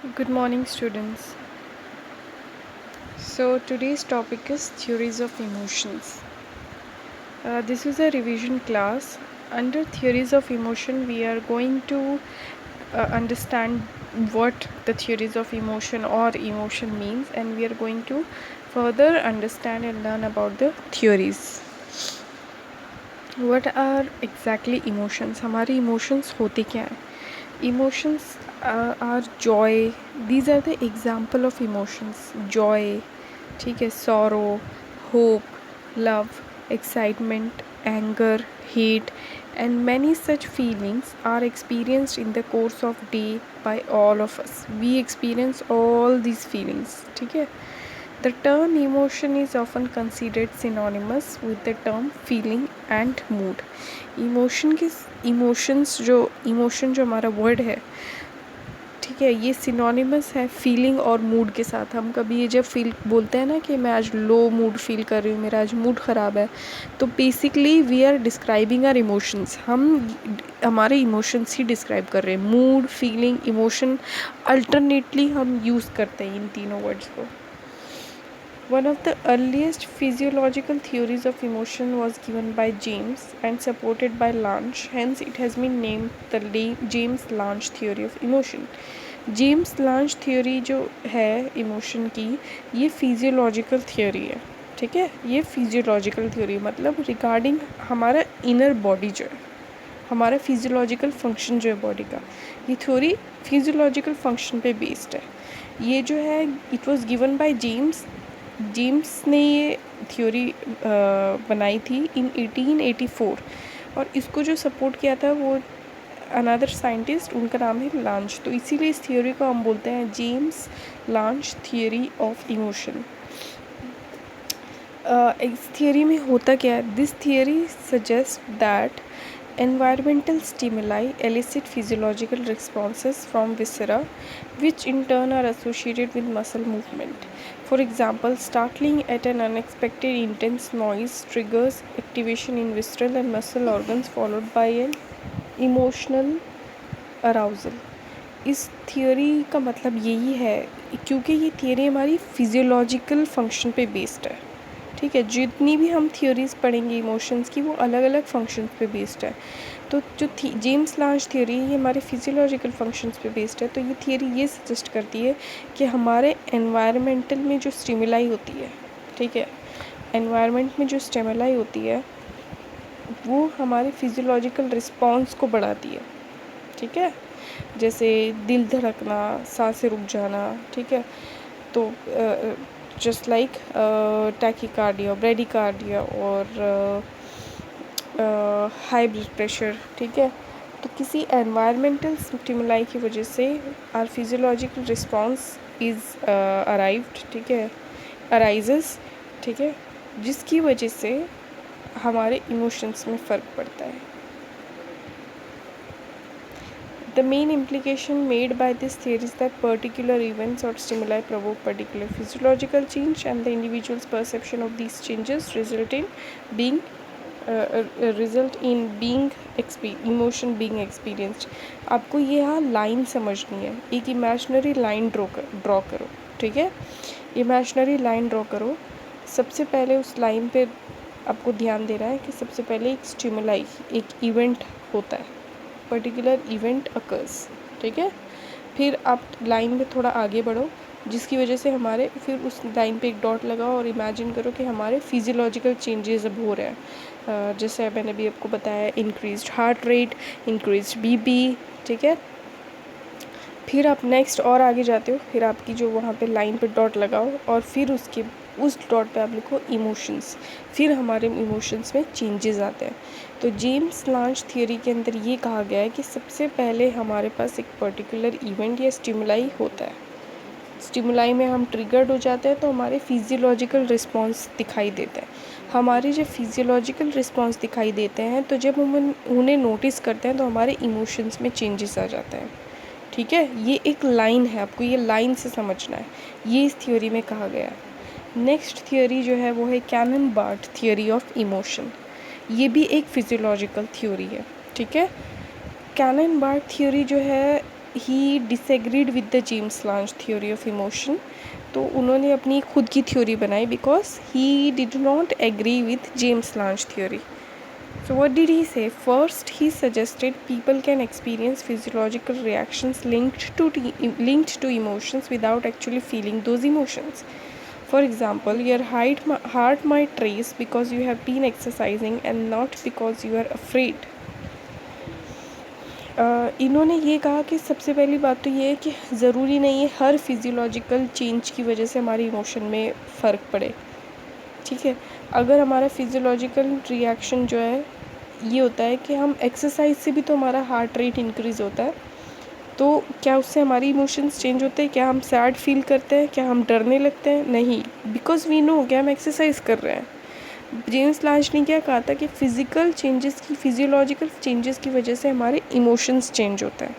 Good morning, students. So, today's topic is theories of emotions. This is a revision class. Under theories of emotion, we are going to understand what the theories of emotion or emotion means, and we are going to further understand and learn about the theories. What are exactly emotions? हमारे emotions होते क्या हैं? Emotions are joy. These are the example of emotions. Joy, ठीक है, sorrow, hope, love, excitement, anger, hate, and many such feelings are experienced in the course of day by all of us. We experience all these feelings, ठीक है. The term emotion is often considered synonymous with the term feeling and mood. emotion जो हमारा word है, ठीक है, ये synonymous है feeling और मूड के साथ. हम कभी ये जब फील बोलते हैं ना कि मैं आज लो मूड फील कर रही हूँ, मेरा आज मूड ख़राब है, तो basically we are describing our emotions. हम हमारे इमोशंस ही डिस्क्राइब कर रहे हैं. मूड, फीलिंग, इमोशन अल्टरनेटली हम यूज़ करते हैं इन तीनों वर्ड्स को. One of the earliest physiological theories of emotion was given by James and supported by Lange. Hence, it has been named the James Lange theory of emotion. James Lange theory जो है emotion की, ये physiological theory है. ठीक है, ये physiological theory मतलब regarding हमारा इनर बॉडी जो है, हमारा फिजियोलॉजिकल फंक्शन जो है बॉडी का, ये थ्योरी फिजियोलॉजिकल फंक्शन पे बेस्ड है. ये जो है it was given by James ने ये थ्योरी बनाई थी इन 1884, और इसको जो सपोर्ट किया था वो अनदर साइंटिस्ट, उनका नाम है लांज. तो इसीलिए इस थ्योरी को हम बोलते हैं James Lange theory of emotion. इस थियरी में होता क्या है? This theory suggest that environmental stimuli elicit physiological responses from viscera, which in turn are associated with muscle movement. For example, startling at an unexpected intense noise triggers activation in visceral and muscle organs followed by an emotional arousal. इस theory का मतलब यही है, क्योंकि ये theory हमारी physiological function पे based है. ठीक है, जितनी भी हम थ्योरीज पढ़ेंगे इमोशंस की, वो अलग अलग फंक्शंस पे बेस्ड है. तो जो जेम्स लांज थ्योरी ये हमारे फिजियोलॉजिकल फंक्शंस पे बेस्ड है. तो ये थियोरी ये सजेस्ट करती है कि हमारे एनवायरमेंटल में जो स्टिमुलाई होती है, ठीक है, एनवायरनमेंट में जो स्टिमुलाई होती है वो हमारे फिजियोलॉजिकल रिस्पॉन्स को बढ़ाती है. ठीक है, जैसे दिल धड़कना, सांसें रुक जाना. ठीक है, तो just like tachycardia, bradycardia और हाई ब्लड प्रेशर. ठीक है, तो किसी एनवायरमेंटल स्टिमुलाई की वजह से our physiological response is arrived. ठीक है, अराइजेस. ठीक है, जिसकी वजह से हमारे इमोशंस में फ़र्क पड़ता है. The main implication made by this theory is that particular events or stimuli provoke particular physiological change, and the individual's perception of these changes result in being emotion being experienced. आपको ये यहाँ line समझनी है. एक imaginary line draw करो. ठीक है, imaginary line draw करो. सबसे पहले उस लाइन पे आपको ध्यान देना है कि सबसे पहले एक स्टिमुलाई, एक इवेंट होता है, पर्टिकुलर इवेंट अकर्स. ठीक है, फिर आप लाइन में थोड़ा आगे बढ़ो, जिसकी वजह से हमारे फिर उस लाइन पे एक डॉट लगाओ और इमेजिन करो कि हमारे फिजियोलॉजिकल चेंजेस अब हो रहे हैं. जैसे मैंने भी आपको बताया, increased heart rate, increased BP. ठीक है, फिर आप नेक्स्ट और आगे जाते हो, फिर आपकी जो वहाँ पे लाइन पे डॉट लगाओ और फिर उस डॉट पे आप लिखो इमोशंस. फिर हमारे इमोशंस में चेंजेस आते हैं. तो जेम्स लांज थियोरी के अंदर ये कहा गया है कि सबसे पहले हमारे पास एक पर्टिकुलर इवेंट या स्टिमुलाई होता है. स्टिमुलाई में हम ट्रिगर्ड हो जाते हैं तो हमारे फिजियोलॉजिकल रिस्पॉन्स दिखाई देता है. हमारे जब फिजियोलॉजिकल रिस्पॉन्स दिखाई देते हैं तो जब हम उन्हें नोटिस करते हैं तो हमारे इमोशंस में चेंजेस आ जाते हैं. ठीक है, ये एक लाइन है, आपको ये लाइन से समझना है. ये इस थ्योरी में कहा गया है. नेक्स्ट थ्योरी जो है वो है कैनन-बार्ड थ्योरी ऑफ इमोशन. ये भी एक फिजियोलॉजिकल थ्योरी है. ठीक है, कैनन-बार्ड थ्योरी जो है he disagreed with the James Lange theory of emotion. तो उन्होंने अपनी खुद की थ्योरी बनाई because he did not agree with James Lange theory. So what did he say? First, he suggested people can experience physiological reactions linked to emotions without actually feeling those emotions. For example, your heart might race because you have been exercising and not because you are afraid. इन्होंने ये कहा कि सबसे पहली बात तो ये है कि ज़रूरी नहीं है हर फिजियोलॉजिकल चेंज की वजह से हमारी इमोशन में फ़र्क पड़े। ठीक है, अगर हमारा फिजियोलॉजिकल रिएक्शन जो है ये होता है कि हम एक्सरसाइज से भी तो हमारा हार्ट रेट इंक्रीज़ होता है, तो क्या उससे हमारी इमोशंस चेंज होते हैं? क्या हम सैड फील करते हैं? क्या हम डरने लगते हैं? नहीं, बिकॉज वी नो कि हम एक्सरसाइज कर रहे हैं। जेम्स लांज ने क्या कहा था कि फिजियोलॉजिकल चेंजेस की वजह से हमारे इमोशंस चेंज होते हैं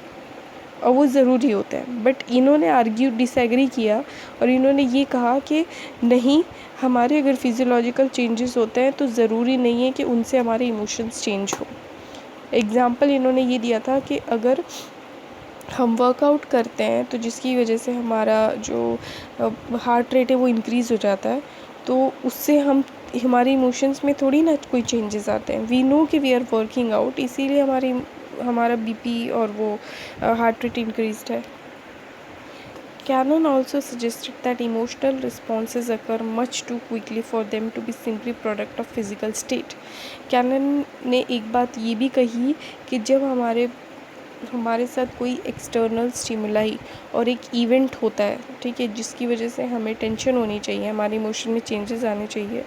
और वो ज़रूरी होते हैं। बट इन्होंने डिसएग्री किया और इन्होंने ये कहा कि नहीं, हमारे अगर फिजियोलॉजिकल चेंजेस होते हैं तो ज़रूरी नहीं है कि उनसे हमारे इमोशंस चेंज हो। एग्ज़ाम्पल इन्होंने ये दिया था कि अगर हम वर्कआउट करते हैं तो जिसकी वजह से हमारा जो हार्ट रेट है वो इंक्रीज़ हो जाता है, तो उससे हमारे इमोशंस में थोड़ी ना कोई चेंजेस आते हैं। वी नो कि वी आर वर्किंग आउट, इसीलिए हमारा बीपी और वो हार्ट रेट इंक्रीज्ड है। Cannon also suggested that emotional responses occur much too quickly for them to be simply product of physical state. Cannon ने एक बात ये भी कही कि जब हमारे साथ कोई एक्सटर्नल स्टिमुलाई और एक इवेंट होता है, ठीक है, जिसकी वजह से हमें टेंशन होनी चाहिए, हमारे इमोशन में चेंजेस आने चाहिए,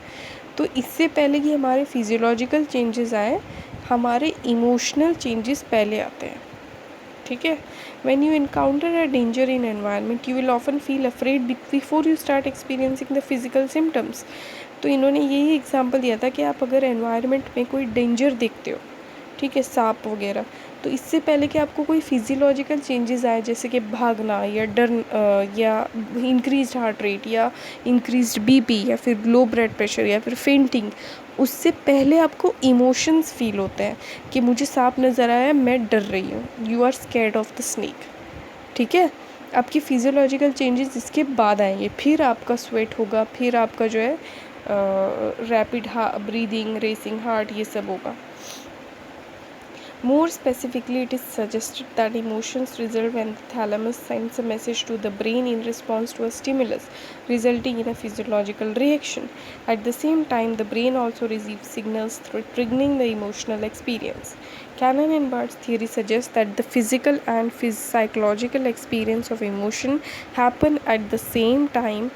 तो इससे पहले कि हमारे फिजियोलॉजिकल चेंजेस आए, हमारे इमोशनल चेंजेस पहले आते हैं। ठीक है, when you encounter a danger in environment you will often feel afraid before you start experiencing the physical symptoms. तो इन्होंने यही एग्जांपल दिया था कि आप अगर एनवायरनमेंट में कोई डेंजर देखते हो, ठीक है, सांप वगैरह, तो इससे पहले कि आपको कोई फिजियोलॉजिकल चेंजेस आए जैसे कि भागना या डर या इंक्रीज्ड हार्ट रेट या इंक्रीज्ड बीपी या फिर लो ब्लड प्रेशर या फिर फेंटिंग, उससे पहले आपको इमोशंस फील होते हैं कि मुझे सांप नज़र आया, मैं डर रही हूँ, you are scared of the snake. ठीक है, आपकी फिजियोलॉजिकल चेंजेस इसके बाद आएंगे, फिर आपका स्वेट होगा, फिर आपका जो है रैपिड ब्रीदिंग, रेसिंग हार्ट, ये सब होगा। More specifically, it is suggested that emotions result when the thalamus sends a message to the brain in response to a stimulus, resulting in a physiological reaction. At the same time, the brain also receives signals through triggering the emotional experience. Cannon and Bart's theory suggests that the physical and psychological experience of emotion happen at the same time,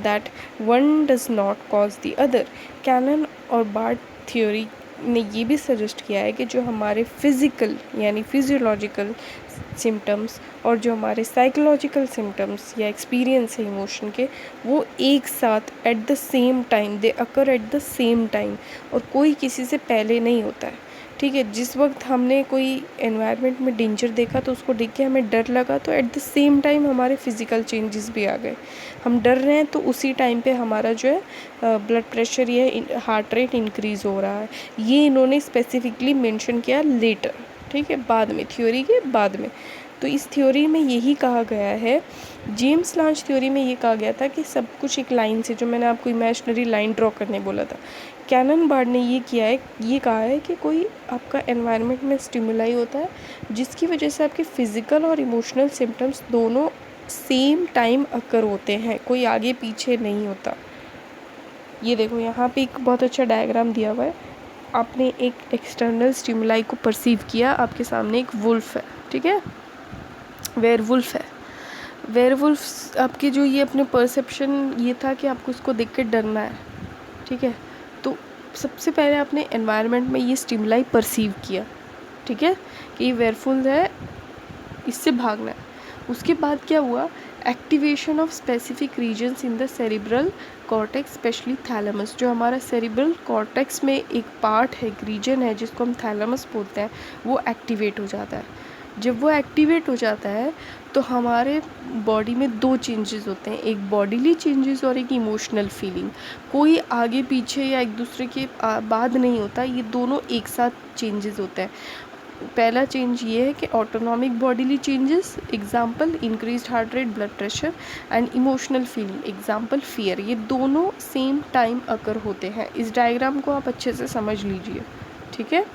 that one does not cause the other. Cannon और Bart theory ने ये भी suggest किया है कि जो हमारे physical यानी फिजियोलॉजिकल सिम्टम्स और जो हमारे साइकोलॉजिकल सिम्टम्स या एक्सपीरियंस है इमोशन के, वो एक साथ at the same time, they occur at the same time, और कोई किसी से पहले नहीं होता है। ठीक है, जिस वक्त हमने कोई एनवायरनमेंट में डेंजर देखा तो उसको देख के हमें डर लगा, तो एट द सेम टाइम हमारे फिज़िकल चेंजेस भी आ गए। हम डर रहे हैं तो उसी टाइम पे हमारा जो है ब्लड प्रेशर या हार्ट रेट इंक्रीज़ हो रहा है। ये इन्होंने स्पेसिफिकली मेंशन किया लेटर, ठीक है, बाद में, थ्योरी के बाद में। तो इस थ्योरी में यही कहा गया है, जेम्स लांज थ्योरी में ये कहा गया था कि सब कुछ एक लाइन से, जो मैंने आपको इमेजिनरी लाइन ड्रॉ करने बोला था, कैनन बार्ड ने ये कहा है कि कोई आपका एनवायरनमेंट में स्टिमुलाई होता है जिसकी वजह से आपके फिज़िकल और इमोशनल सिम्टम्स दोनों सेम टाइम अकर होते हैं, कोई आगे पीछे नहीं होता। ये देखो यहाँ पे एक बहुत अच्छा डायग्राम दिया हुआ है। आपने एक एक्सटर्नल स्टिमुलाई को परसीव किया, आपके सामने एक वुल्फ है, ठीक है, वेयरवुल्फ है। वेयरवुल्फ आपके जो ये अपने परसेप्शन ये था कि आपको उसको देख के डरना है, ठीक है, तो सबसे पहले आपने एनवायरनमेंट में ये स्टिमुलाई परसीव किया, ठीक है, कि ये वेयरफुल है, इससे भागना है। उसके बाद क्या हुआ, activation of specific regions in the cerebral cortex, specially thalamus. जो हमारा सेरिब्रल कॉर्टेक्स में एक पार्ट है, एक रीजन है जिसको हम थैलेमस बोलते हैं, वो एक्टिवेट हो जाता है। जब वो एक्टिवेट हो जाता है तो हमारे बॉडी में दो चेंजेस होते हैं, एक बॉडीली चेंजेस और एक इमोशनल फीलिंग। कोई आगे पीछे या एक दूसरे के बाद नहीं होता, ये दोनों एक साथ चेंजेस होते हैं। पहला चेंज ये है कि autonomic bodily changes, example increased heart rate, blood pressure, and emotional feeling, example fear, ये दोनों सेम टाइम अकर होते हैं। इस डायग्राम को आप अच्छे से समझ लीजिए, ठीक है।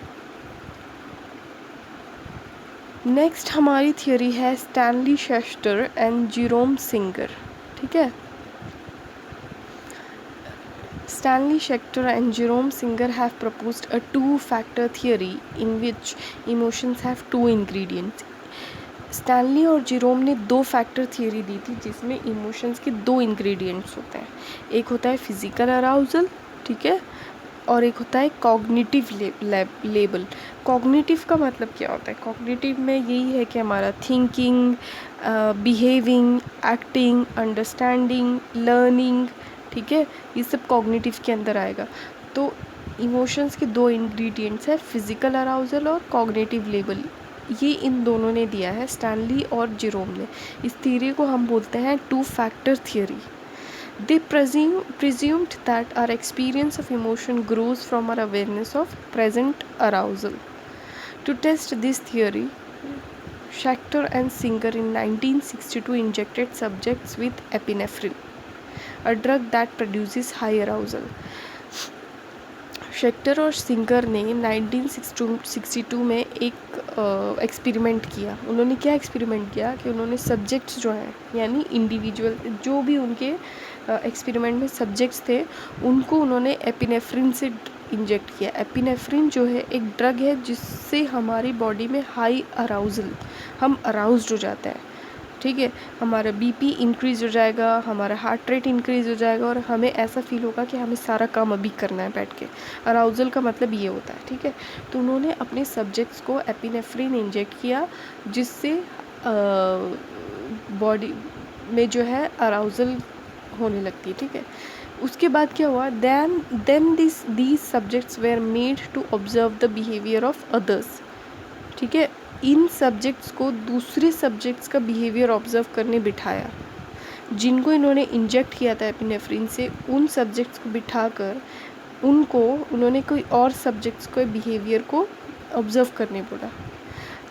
नेक्स्ट हमारी थियोरी है स्टैनली शेस्टर एंड जेरोम सिंगर, ठीक है। Stanley Schechter and Jerome Singer have proposed a two-factor theory in which emotions have two ingredients. Stanley और जेरोम ने दो फैक्टर थियोरी दी थी जिसमें इमोशंस के दो इंग्रेडिएंट्स होते हैं। एक होता है फिजिकल अराउजल, ठीक है, और एक होता है कॉग्निटिव लेबल। कॉग्निटिव का मतलब क्या होता है? कॉग्निटिव में यही है कि हमारा thinking, behaving, acting, understanding, learning, ठीक है, ये सब कॉग्निटिव के अंदर आएगा। तो इमोशंस के दो इंग्रेडिएंट्स है, फिजिकल अराउजल और कॉग्निटिव लेबल। ये इन दोनों ने दिया है, स्टैनली और जेरोम ने। इस थियरी को हम बोलते हैं two factor theory. They presumed that our experience of emotion grows from our awareness of present arousal. To test this theory, Schechter and Singer in 1962 injected subjects with epinephrine, a drug that produces high arousal. शेक्टर और singer ने 1962 में एक experiment किया। उन्होंने क्या experiment किया कि उन्होंने सब्जेक्ट्स जो हैं, यानी इंडिविजुअल जो भी उनके एक्सपेरिमेंट में सब्जेक्ट्स थे, उनको उन्होंने एपिनेफ्रिन से इंजेक्ट किया। एपिनेफ्रिन जो है एक ड्रग है जिससे हमारी बॉडी में हाई अराउजल, हम अराउज्ड हो जाते हैं, ठीक है, हमारा बीपी इंक्रीज़ हो जाएगा, हमारा हार्ट रेट इंक्रीज़ हो जाएगा और हमें ऐसा फील होगा कि हमें सारा काम अभी करना है बैठ के। अराउजल का मतलब ये होता है, ठीक है। तो उन्होंने अपने सब्जेक्ट्स को एपिनेफ्रिन इंजेक्ट किया जिससे बॉडी में जो है अराउजल होने लगती है, ठीक है। उसके बाद क्या हुआ, then these subjects were made to observe the behaviour of others, ठीक है। इन सब्जेक्ट्स को दूसरे सब्जेक्ट्स का बिहेवियर ऑब्जर्व करने बिठाया। जिनको इन्होंने इंजेक्ट किया था एपिनेफ्रिन से, उन सब्जेक्ट्स को बिठाकर उन्होंने कोई और सब्जेक्ट्स के बिहेवियर को ऑब्जर्व करने बोला,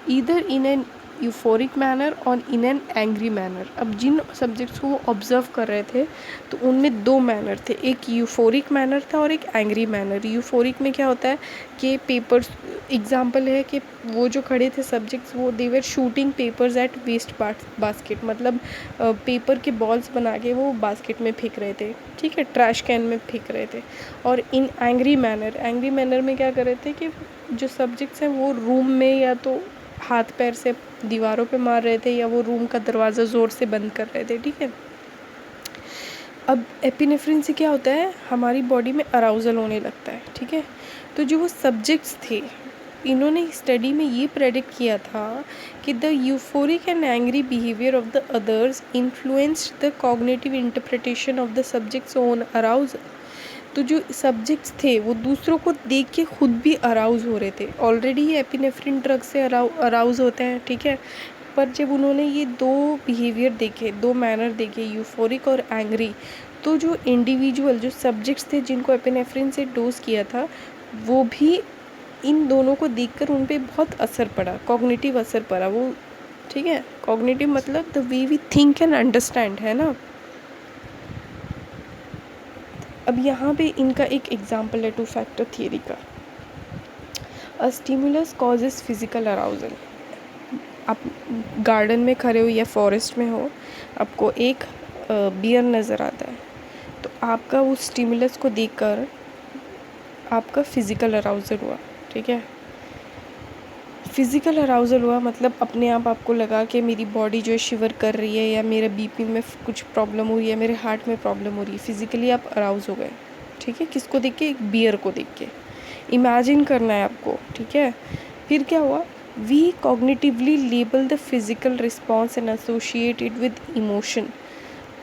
either in an euphoric manner और इन एन एंग्री मैनर। अब जिन सब्जेक्ट्स को वो ऑब्जर्व कर रहे थे तो उनमें दो मैनर थे, एक यूफोरिक मैनर था और एक एंग्री मैनर। यूफोरिक में क्या होता है कि पेपर्स, एग्जाम्पल है कि वो जो खड़े थे सब्जेक्ट्स, वो they were shooting papers at waste basket, मतलब पेपर के बॉल्स बना के वो बास्केट में फेंक रहे थे, ठीक है, ट्रैश कैन में फेंक रहे थे। और इन एंग्री मैनर में क्या कर रहे थे कि जो सब्जेक्ट्स हैं वो रूम में या तो हाथ पैर से दीवारों पे मार रहे थे या वो रूम का दरवाज़ा ज़ोर से बंद कर रहे थे, ठीक है। अब एपिनेफ्रिन से क्या होता है, हमारी बॉडी में अराउजल होने लगता है, ठीक है। तो जो वो सब्जेक्ट्स थे, इन्होंने स्टडी में ये प्रेडिक्ट किया था कि the euphoric and angry behaviour of the others influenced the cognitive interpretation of the subjects own arousal. तो जो सब्जेक्ट्स थे वो दूसरों को देख के खुद भी अराउज़ हो रहे थे। ऑलरेडी ये एपिनेफ्रिन ड्रग से अराउज़ होते हैं, ठीक है। पर जब उन्होंने ये दो बिहेवियर देखे, दो मैनर देखे, यूफोरिक और एंग्री, तो जो इंडिविजुअल जो सब्जेक्ट्स थे जिनको एपिनेफ्रिन से डोज किया था, वो भी इन दोनों को देखकर उन पे बहुत असर पड़ा, कॉग्निटिव असर पड़ा वो, ठीक है। कॉग्निटिव मतलब the way we think and understand, है ना। अब यहाँ पे इनका एक एग्जाम्पल है टू फैक्टर थियरी का। A stimulus causes physical arousal. आप गार्डन में खड़े हो या फॉरेस्ट में हो, आपको एक बियर नज़र आता है, तो आपका उस स्टिमुलस को देखकर आपका फिज़िकल अराउजल हुआ, ठीक है। फिज़िकल अराउजल हुआ मतलब अपने आप आपको लगा कि मेरी बॉडी जो है शिवर कर रही है या मेरे बीपी में कुछ प्रॉब्लम हो रही है, मेरे हार्ट में प्रॉब्लम हो रही है, फिज़िकली आप अराउज हो गए, ठीक है। किसको देख के? एक बियर को देख के। इमेजिन करना है आपको, ठीक है। फिर क्या हुआ, we cognitively label the physical response and associate it with emotion.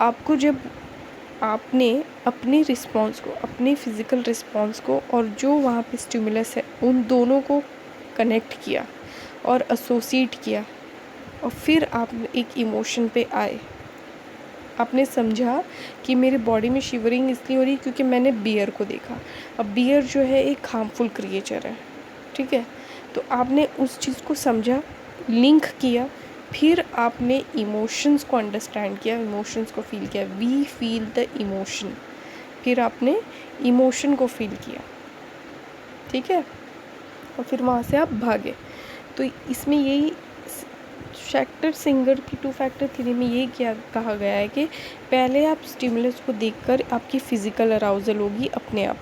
आपको जब आपने अपने रिस्पॉन्स को, अपने फिज़िकल रिस्पॉन्स को और जो वहाँ पे स्टिमुलस है, उन दोनों को कनेक्ट किया और एसोसिएट किया, और फिर आप एक इमोशन पे आए। आपने समझा कि मेरे बॉडी में शिवरिंग इसलिए हो रही है क्योंकि मैंने बियर को देखा। अब बियर जो है एक हार्मफुल क्रिएचर है, ठीक है। तो तो आपने उस चीज़ को समझा, लिंक किया, फिर आपने इमोशंस को अंडरस्टैंड किया, इमोशंस को फील किया, वी फील द इमोशन, फिर आपने इमोशन को फील किया, ठीक है, और फिर वहाँ से आप भागे। तो इसमें यही शैक्टर सिंगर की 2 फैक्टर थ्योरी में ये क्या कहा गया है कि पहले आप स्टिमुलस को देखकर आपकी फ़िज़िकल अराउज़ल होगी अपने आप।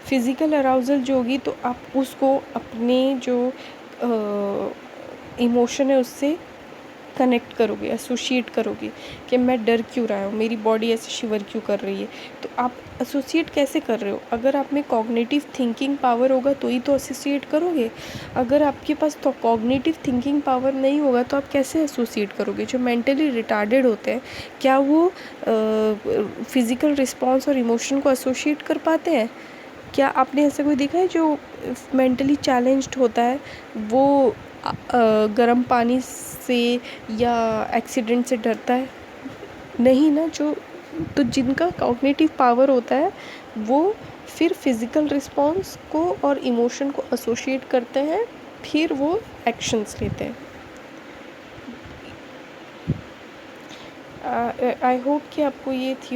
फ़िज़िकल अराउज़ल जो होगी तो आप उसको अपने जो इमोशन है उससे कनेक्ट करोगे, एसोसिएट करोगे कि मैं डर क्यों रहा हूँ, मेरी बॉडी ऐसे शिवर क्यों कर रही है। तो आप एसोसिएट कैसे कर रहे हो? अगर आप में कॉग्निटिव थिंकिंग पावर होगा तो ही तो एसोसिएट करोगे। अगर आपके पास तो कॉग्निटिव थिंकिंग पावर नहीं होगा तो आप कैसे एसोसिएट करोगे? जो मेंटली रिटार्डेड होते हैं, क्या वो फिज़िकल रिस्पॉन्स और इमोशन को एसोसिएट कर पाते हैं? क्या आपने ऐसा कोई देखा है जो मेंटली चैलेंज्ड होता है वो गर्म पानी से या एक्सीडेंट से डरता है? नहीं ना। तो जिनका कॉग्निटिव पावर होता है वो फिर फिज़िकल रिस्पॉन्स को और इमोशन को एसोसिएट करते हैं, फिर वो एक्शंस लेते हैं। आई होप कि आपको ये थी